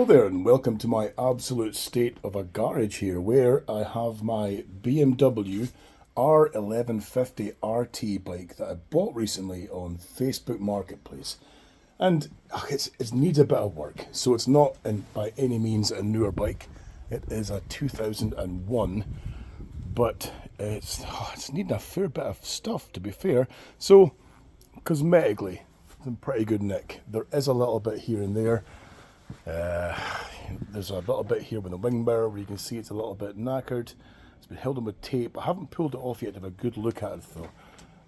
Hello there and welcome to my absolute state of a garage here where I have my BMW R1150 RT bike that I bought recently on Facebook Marketplace. And it needs a bit of work, so it's not by any means a newer bike. It is a 2001, but it's needing a fair bit of stuff, to be fair. So cosmetically, it's in pretty good nick. There is a little bit here and there. There's a little bit here with the wing mirror where you can see it's a little bit knackered. It's been held on with tape. I haven't pulled it off yet to have a good look at it though,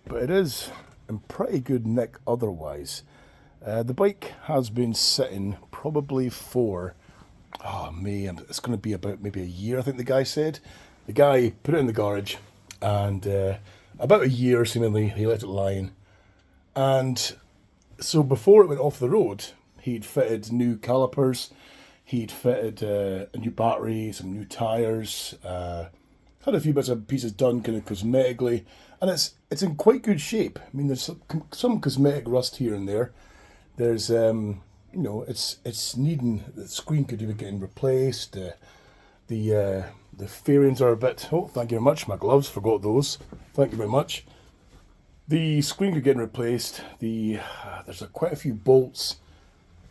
but it is in pretty good nick otherwise. The bike has been sitting probably for it's going to be about maybe a year, I think the guy said. The guy put it in the garage and about a year seemingly he let it lying, and so before it went off the road he'd fitted new calipers, he'd fitted a new battery, some new tyres, had a few bits and pieces done kind of cosmetically, and it's in quite good shape. I mean, there's some cosmetic rust here and there. There's it's needing, the screen could be getting replaced. The fairings are a bit. Oh, thank you very much. My gloves, forgot those. Thank you very much. The screen could get replaced. There's quite a few bolts.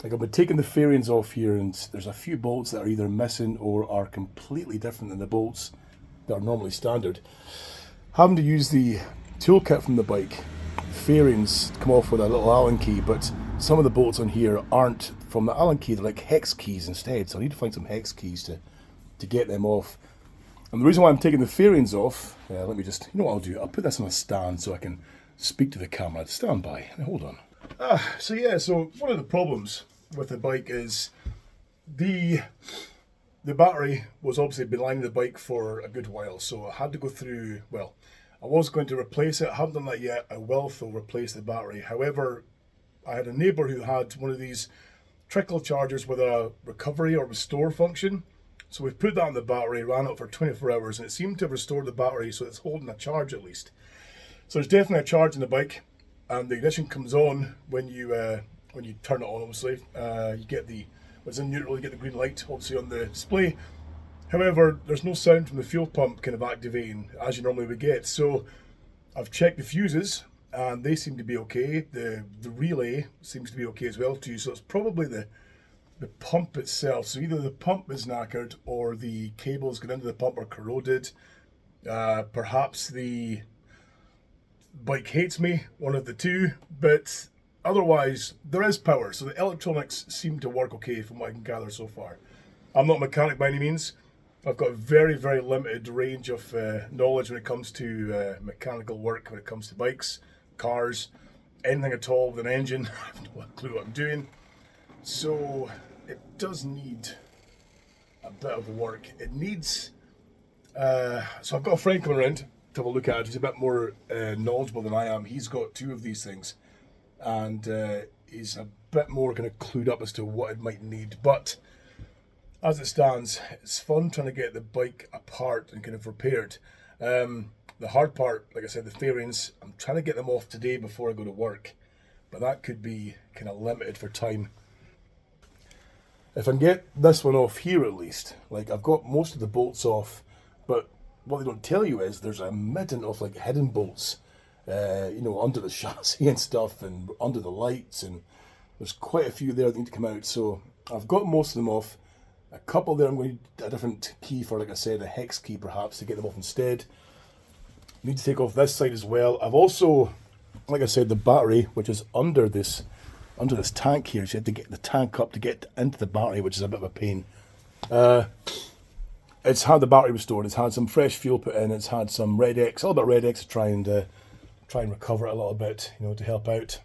Like I've been taking the fairings off here, and there's a few bolts that are either missing or are completely different than the bolts that are normally standard. Having to use the toolkit from the bike. Fairings come off with a little Allen key, but some of the bolts on here aren't from the Allen key. They're like hex keys instead, so I need to find some hex keys to get them off. And the reason why I'm taking the fairings off, let me just, you know what I'll do? I'll put this on a stand so I can speak to the camera. Stand by. Hold on. So one of the problems with the bike is the battery was obviously been lying the bike for a good while, so I had to go through, I was going to replace it. I haven't done that yet. I will though replace the battery. However, I had a neighbour who had one of these trickle chargers with a recovery or restore function. So we've put that on the battery, ran it for 24 hours, and it seemed to have restored the battery, so it's holding a charge at least. So there's definitely a charge in the bike, and the ignition comes on when you turn it on. Obviously, you get it's in neutral. You get the green light, obviously, on the display. However, there's no sound from the fuel pump kind of activating as you normally would get. So I've checked the fuses, and they seem to be okay. The relay seems to be okay as well too. So it's probably the pump itself. So either the pump is knackered or the cables going into the pump are corroded. Perhaps the bike hates me, one of the two, but otherwise there is power, so the electronics seem to work okay from what I can gather so far. I'm not a mechanic by any means. I've got a very, very limited range of knowledge when it comes to mechanical work, when it comes to bikes, cars, anything at all with an engine. I have no clue what I'm doing. So it does need a bit of work. It needs, so I've got a friend coming around to have a look at it. He's a bit more knowledgeable than I am. He's got two of these things, and he's a bit more kind of clued up as to what it might need. But as it stands, it's fun trying to get the bike apart and kind of repaired. The hard part, like I said, the fairings, I'm trying to get them off today before I go to work, but that could be kind of limited for time. If I can get this one off here at least, like I've got most of the bolts off, but what they don't tell you is there's a midden of like hidden bolts, under the chassis and stuff, and under the lights, and there's quite a few there that need to come out. So I've got most of them off. A couple there I'm going to need a different key for, like I said, a hex key perhaps, to get them off instead. Need to take off this side as well. I've also, like I said, the battery, which is under this tank here, so you have to get the tank up to get into the battery, which is a bit of a pain. It's had the battery restored, it's had some fresh fuel put in, it's had some Red X, a little bit of Red X to try and recover it a little bit, to help out.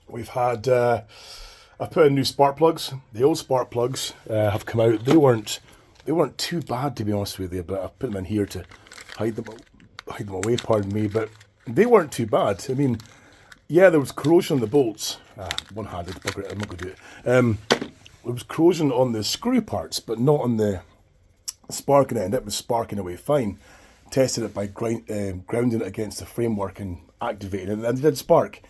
We've had, I've put in new spark plugs. The old spark plugs have come out. They weren't too bad, to be honest with you, but I've put them in here to hide them away, pardon me, but they weren't too bad. I mean, yeah, there was corrosion on the bolts. One-handed, bugger it, I'm not going to do it. There was corrosion on the screw parts, but not on the sparking end. It was sparking away fine. Tested it by grounding it against the framework and activating it, and it did spark.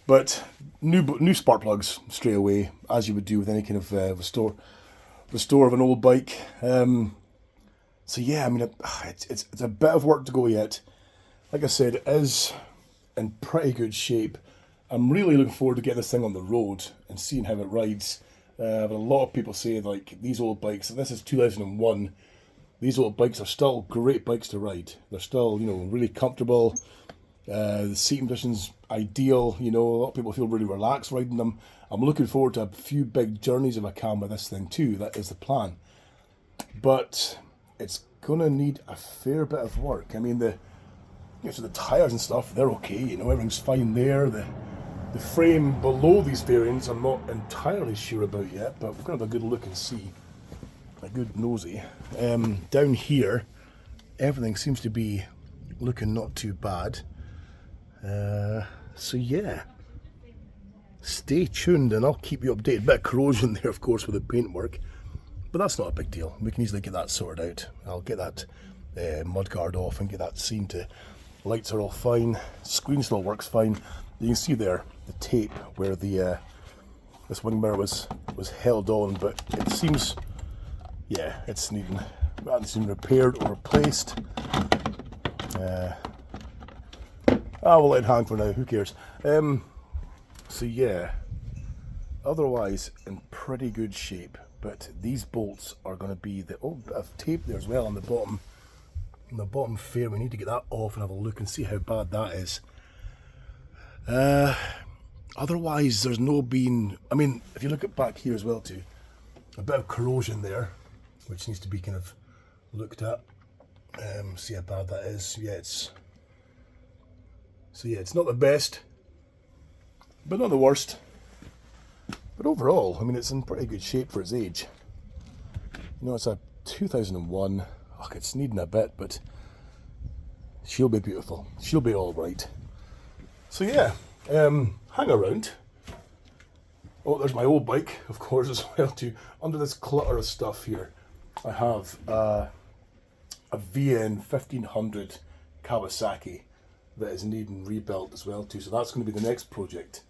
But new spark plugs straight away, as you would do with any kind of restore. restore of an old bike. So yeah, I mean, it's a bit of work to go yet. Like I said, it is in pretty good shape. I'm really looking forward to getting this thing on the road and seeing how it rides. But a lot of people say like these old bikes, and this is 2001, these old bikes are still great bikes to ride. They're still, you know, really comfortable. The seating position's ideal. You know, a lot of people feel really relaxed riding them. I'm looking forward to a few big journeys if I can with this thing too. That is the plan. But it's gonna need a fair bit of work. I mean, so the tires and stuff, they're okay. You know, everything's fine there. The frame below these variants, I'm not entirely sure about yet, but we're gonna have a good look and see. A good nosy. Down here, everything seems to be looking not too bad. So yeah, stay tuned and I'll keep you updated. Bit of corrosion there, of course, with the paintwork, but that's not a big deal. We can easily get that sorted out. I'll get that mudguard off and get that seen to. Lights are all fine. Screen still works fine. You can see there the tape where the this wing mirror was held on, but it seems, yeah, it's needing repaired or replaced. We'll let it hang for now, who cares. So yeah, otherwise in pretty good shape, but these bolts are going to be the bit of tape there as well on the bottom fair. We need to get that off and have a look and see how bad that is. Otherwise there's no been, I mean, if you look at back here as well too, a bit of corrosion there which needs to be kind of looked at. See how bad that is. Yeah, it's not the best, but not the worst. But overall, I mean, it's in pretty good shape for its age. You know, it's a 2001. Oh, it's needing a bit, but she'll be beautiful. She'll be all right. So yeah, hang around. Oh, there's my old bike, of course, as well too. Under this clutter of stuff here, I have a VN 1500 Kawasaki that is needing rebuilt as well too. So that's going to be the next project.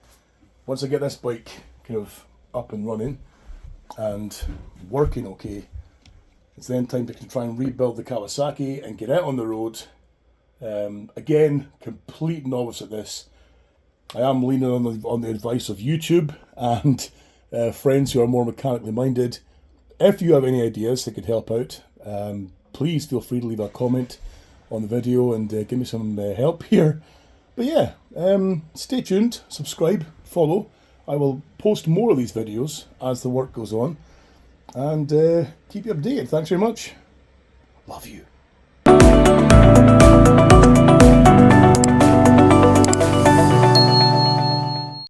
Once I get this bike kind of up and running and working okay, it's then time to try and rebuild the Kawasaki and get out on the road. Again, complete novice at this. I am leaning on the advice of YouTube and friends who are more mechanically minded. If you have any ideas that could help out, please feel free to leave a comment on the video and give me some help here. But yeah, stay tuned, subscribe, follow. I will post more of these videos as the work goes on and keep you updated. Thanks very much. Love you.